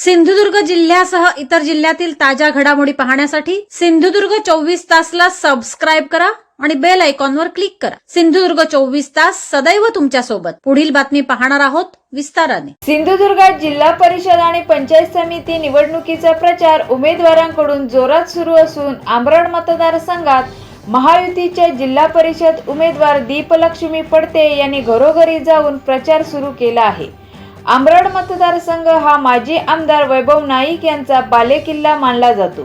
सिंधुदुर्ग जिल्ह्यासह इतर जिल्ह्यातील ताज्या घडामोडी पाहण्यासाठी सिंधुदुर्ग 24 तासला सबस्क्राइब करा आणि बेल आयकॉनवर क्लिक करा। सिंधुदुर्ग 24 तास सदैव तुमच्या सोबत। पुढील बातमी पाहणार आहोत विस्ताराने। सिंधुदुर्गात जिल्हा परिषद आणि पंचायत समिती निवडणुकीचा प्रचार उमेदवारांकडून जोरात सुरू असून आंबरड मतदारसंघात महायुतीच्या जिल्हा परिषद उमेदवार दीपलक्ष्मी पडते यांनी घरोघरी जाऊन प्रचार सुरू केला आहे। आंबरड मतदारसंघ हा माजी आमदार वैभव नाईक यांचा बालेकिल्ला मानला जातो,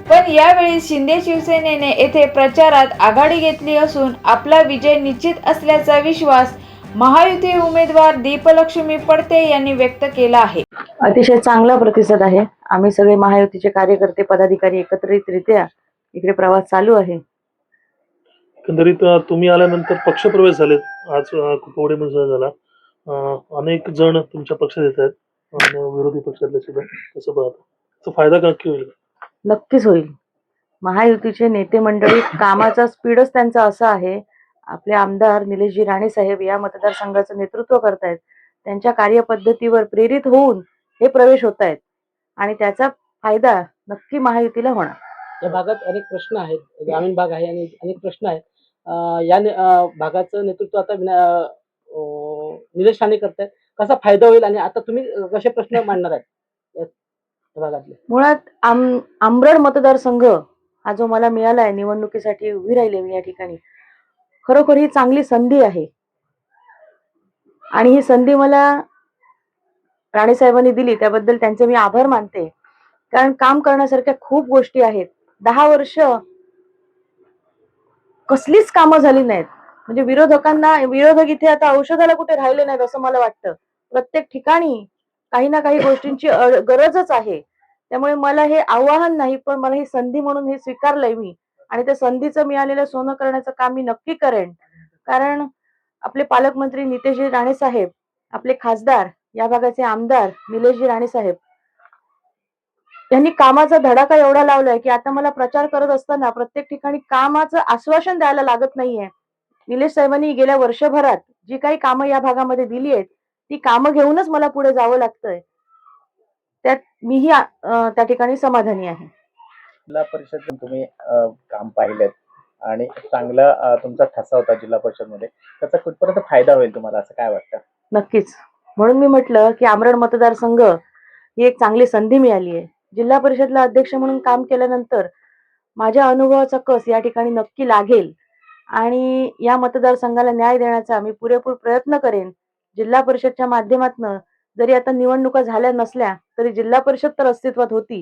पण यावेळी शिंदे शिवसेनेने येथे प्रचारात आघाडी घेतली असून आपला विजय निश्चित असल्याचा विश्वास महायुती उमेदवार दीपलक्ष्मी पडते यांनी व्यक्त केला आहे। अतिशय चांगला प्रतिसाद आहे। आम्ही सगळे महायुतीचे कार्यकर्ते पदाधिकारी एकत्रितरित्या इकडे प्रवास चालू आहे। एकंदरीत तुम्ही आल्यानंतर पक्षप्रवेश झाले, आज कुटवडे म्हणजे झाला, अनेक जण तुमच्या पक्षात येत आहेत आणि विरोधी पक्षातले सुद्धा, कसं पाहता त्याचा फायदा नक्की होईल? नक्कीच होईल। महायुतीचे नेते मंडळी कामाचा स्पीडच त्यांचा असा आहे। आपले आमदार निलेशजी राणे साहेब या मतदारसंघाचं नेतृत्व करतायत, त्यांच्या कार्यपद्धतीवर प्रेरित होऊन हे प्रवेश होत आहेत आणि त्याचा फायदा नक्की महायुतीला होणार। या भागात अनेक प्रश्न आहेत, ग्रामीण भाग आहे आणि अनेक प्रश्न आहेत। या भागाचं नेतृत्व आता निलेश राणे करतायत, कसा फायदा होईल आणि आता तुम्ही कसे प्रश्न मांडणार आहेत या भागातले? मुळात आंबरड मतदारसंघ हा जो मला मिळाला आहे, निवडणुकीसाठी उभी राहिले मी या ठिकाणी, खरोखर ही चांगली संधी आहे आणि ही संधी मला राणे साहेबांनी दिली त्याबद्दल त्यांचे मी आभार मानते। कारण काम करण्यासारख्या खूप गोष्टी आहेत। 10 वर्ष कसलीच कामं झाली नाहीत, म्हणजे विरोधक इथे आता औषधाला कुठे राहिले नाहीत असं मला वाटतं। प्रत्येक ठिकाणी काही ना काही गोष्टींची गरजच आहे। त्यामुळे मला हे आव्हान नाही, पण मला ही संधी म्हणून हे स्वीकारलंय मी आणि त्या संधीचं मिळालेलं सोनं करण्याचं काम मी नक्की करेन। कारण आपले पालकमंत्री नितेशजी राणे साहेब, आपले खासदार, या भागाचे आमदार निलेशजी राणे साहेब यांनी कामाचा धडाका एवढा लावलाय की आता मला प्रचार करत असताना प्रत्येक ठिकाणी कामाचं आश्वासन द्यायला लागत नाहीये। निलेश साहेबांनी गेल्या वर्षभरात जी काही कामं या भागामध्ये दिली आहेत ती कामं घेऊनच मला पुढे जावं लागतंय, त्यात मीही त्या ठिकाणी समाधानी आहे। जिल्हा परिषद तुम्ही काम पाहिलं आणि चांगला तुमचा ठसा होता जिल्हा परिषद मध्ये, त्याचा कुठपर्यंत फायदा होईल तुम्हाला असं काय वाटतं? नक्कीच, म्हणून मी म्हटलं की आंबरड मतदारसंघ ही एक चांगली संधी मिळाली आहे। जिल्हा परिषदला अध्यक्ष म्हणून काम केल्यानंतर माझ्या अनुभवाचा कस या ठिकाणी नक्की लागेल आणि या मतदारसंघाला न्याय देण्याचा मी पुरेपूर प्रयत्न करेन। जिल्हा परिषदच्या माध्यमातून जरी आता निवडणुका झाल्या नसल्या तरी जिल्हा परिषद तर अस्तित्वात होती।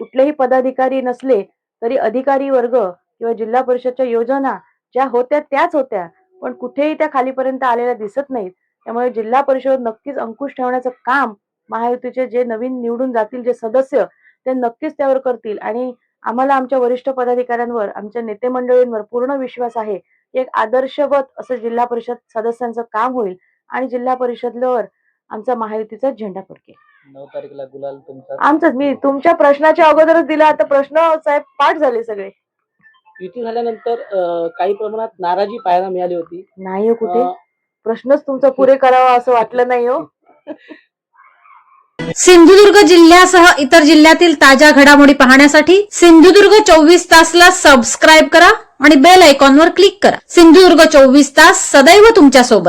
कुठलेही पदाधिकारी नसले तरी अधिकारी वर्ग किंवा जिल्हा परिषदच्या योजना ज्या होत्या त्याच होत्या, पण कुठेही त्या खालीपर्यंत आलेल्या दिसत नाहीत। त्यामुळे जिल्हा परिषद नक्कीच अंकुश ठेवण्याचं काम महायुतीचे जे नवीन निवडून जातील जे सदस्य ते नक्कीच त्यावर करतील आणि आम्हाला आमच्या वरिष्ठ पदाधिकाऱ्यांवर, आमच्या नेते मंडळींवर पूर्ण विश्वास आहे। एक आदर्शवत असं जिल्हा परिषद सदस्यांचं काम होईल आणि जिल्हा परिषदवर आमचा महायुतीचा झेंडा फडकेल। 9 तारखेला गुलाल तुमचा आमचाच। मी तुमच्या प्रश्नाच्या अगोदरच दिला, आता प्रश्न साहेब पाठ झाले सगळे। युती झाल्यानंतर काही प्रमाणात नाराजी पाहायला मिळाली होती। नाही हो, कुठे प्रश्नच तुमचा पुरे करावा असं वाटलं नाही हो। सिंधुदुर्ग जिल्ह्यासह इतर जिल्ह्यातील ताज्या घडामोडी पाहण्यासाठी सिंधुदुर्ग 24 तासला सबस्क्राइब करा आणि बेल आयकॉनवर क्लिक करा। सिंधुदुर्ग 24 तास सदैव तुमच्या सोबत।